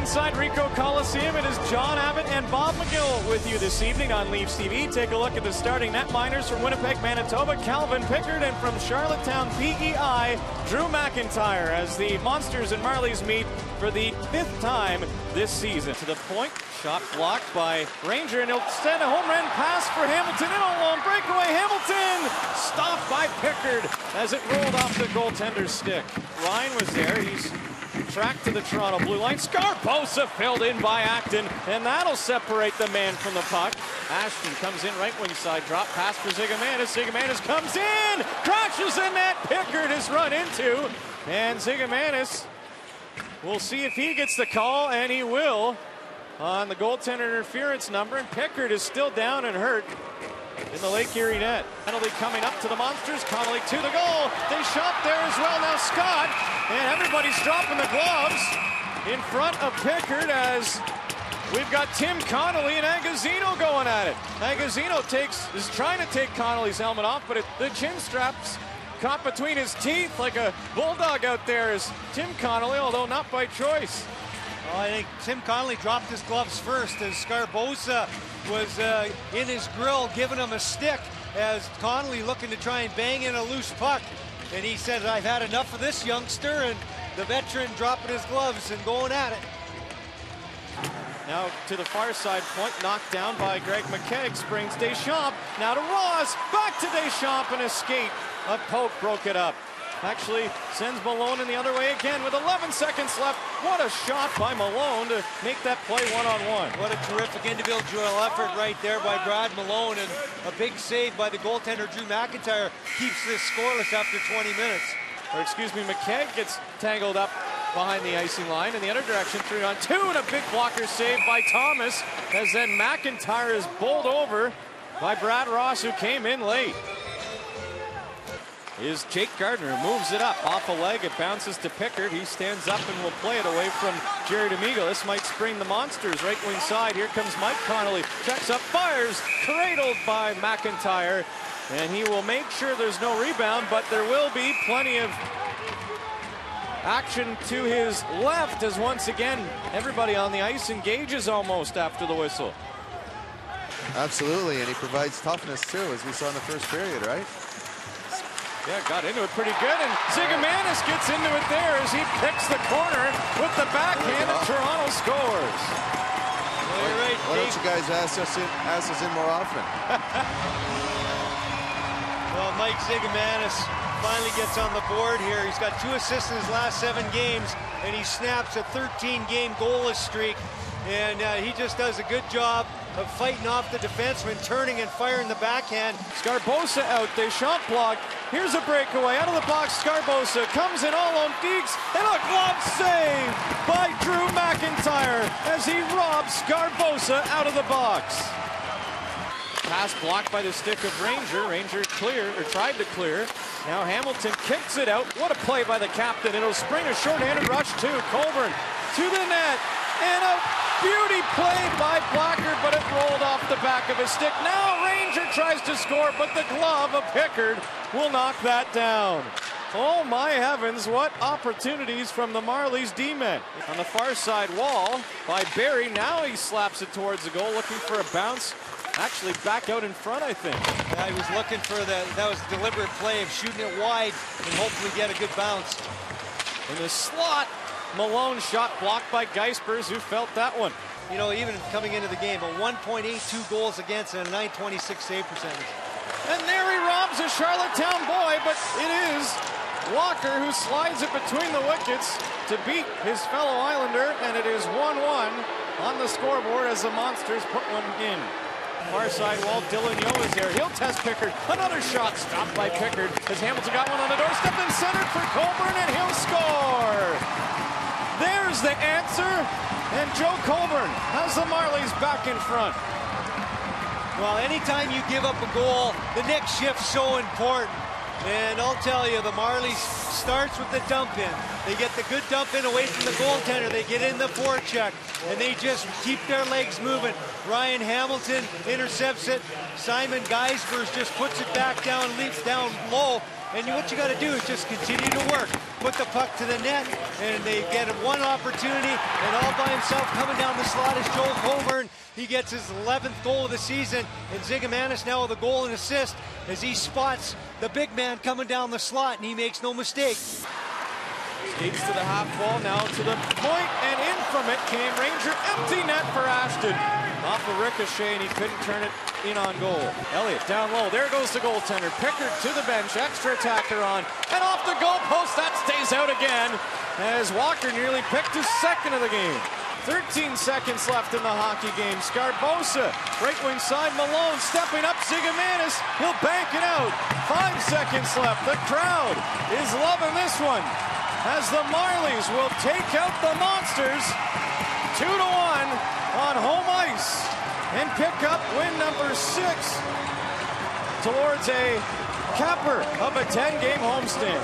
inside Ricoh Coliseum. It is John Abbott and Bob McGill with you this evening on Leafs TV. Take a look at the starting netminders from Winnipeg, Manitoba, Calvin Pickard, and from Charlottetown, PEI, Drew McIntyre, as the Monsters and Marlies meet for the 5th time this season. To the point, shot blocked by Ranger, and he'll send a home run pass for Hamilton. In a long breakaway, Hamilton stopped by Pickard as it rolled off the goaltender's stick. Ryan was there. He's tracked to the Toronto blue line. Scarbosa filled in by Acton, and that'll separate the man from the puck. Ashton comes in right wing side, drop pass for Zigomanis. Zigomanis comes in, crashes in net. Pickard is run into, and Zigomanis, we'll see if he gets the call, and he will on the goaltender interference number, and Pickard is still down and hurt in the Lake Erie net. Penalty coming up to the Monsters. Connolly to the goal. They shot there as well. Now Scott, and everybody's dropping the gloves in front of Pickard as we've got Tim Connolly and Agazino going at it. Agazino is trying to take Connolly's helmet off, but the chin straps caught between his teeth like a bulldog out there is Tim Connolly, although not by choice. Well, I think Tim Connolly dropped his gloves first as Scarbosa was in his grill giving him a stick as Connolly looking to try and bang in a loose puck. And he said, I've had enough of this youngster, and the veteran dropping his gloves and going at it. Now to the far side point, knocked down by Greg McKegg, springs Deschamps, now to Ross, back to Deschamps, and a skate. A poke broke it up. Actually sends Malone in the other way again with 11 seconds left. What a shot by Malone to make that play one-on-one. What a terrific individual effort right there by Brad Malone, and a big save by the goaltender Drew McIntyre keeps this scoreless after 20 minutes. Or excuse me, McKegg gets tangled up behind the icing line in the other direction, 3-on-2, and a big blocker save by Thomas, as then McIntyre is bowled over by Brad Ross, who came in late. Is Jake Gardner, moves it up off a leg, it bounces to Pickard. He stands up and will play it away from Jerry D'Amigo. This might spring the Monsters right wing side. Here comes Mike Connolly, checks up, fires, cradled by McIntyre, and he will make sure there's no rebound, but there will be plenty of action to his left as once again everybody on the ice engages almost after the whistle. Absolutely, and he provides toughness too, as we saw in the first period, right? Yeah, got into it pretty good, and Zigomanis gets into it there as he picks the corner with the backhand, and Toronto scores. Well, you're right, why don't you guys ask us in more often? Well, Mike Zigomanis finally gets on the board here. He's got 2 assists in his last 7 games, and he snaps a 13-game goalless streak. And he just does a good job of fighting off the defenseman, turning and firing the backhand. Scarbosa out, Deschamps blocked. Here's a breakaway out of the box. Scarbosa comes in all on Deeks, and a glove save by Drew McIntyre as he robs Scarbosa out of the box. Pass blocked by the stick of Ranger. Ranger cleared, or tried to clear. Now Hamilton kicks it out. What a play by the captain. It'll spring a short-handed rush to Colburn to the net, and a beauty play by Blacker, but it rolled off the back of his stick. Now Ranger tries to score, but the glove of Pickard will knock that down. Oh my heavens, what opportunities from the Marlies D-men. On the far side wall by Barry, now he slaps it towards the goal, looking for a bounce. Actually back out in front, I think. Yeah, he was looking for that was a deliberate play of shooting it wide and hopefully get a good bounce. In the slot, Malone shot blocked by Geispers, who felt that one. You know, even coming into the game, a 1.82 goals against and a 926 save percentage. And there he robs a Charlottetown boy, but it is Walker who slides it between the wickets to beat his fellow Islander, and it is 1-1 on the scoreboard as the Monsters put one in. Far side wall, Dylan Yeo is there. He'll test Pickard. Another shot stopped by Pickard as Hamilton got one on the doorstep and centered for Colburn, and he'll score. There's the answer, and Joe Colburn has the Marlies back in front. Well, anytime you give up a goal, the next shift's so important. And I'll tell you, the Marlies starts with the dump in. They get the good dump in away from the goaltender. They get in the forecheck, and they just keep their legs moving. Ryan Hamilton intercepts it. Simon Geisbers just puts it back down, leaps down low, And what you got to do is just continue to work. Put the puck to the net, and they get one opportunity, and all by himself coming down the slot is Joel Coburn. He gets his 11th goal of the season, and Zigomanis now with a goal and assist as he spots the big man coming down the slot, and he makes no mistake. Skates to the half wall, now to the point, and in from it came Ranger. Empty net for Ashton. Off a ricochet, and he couldn't turn it in on goal. Elliott down low. There goes the goaltender. Pickard to the bench. Extra attacker on. And off the goalpost. That stays out again as Walker nearly picked his second of the game. 13 seconds left in the hockey game. Scarbosa, right wing side. Malone stepping up. Zigomanis. He'll bank it out. 5 seconds left. The crowd is loving this one as the Marlies will take out the Monsters 2-1 on home ice and pick up win number 6 towards a capper of a 10-game homestand.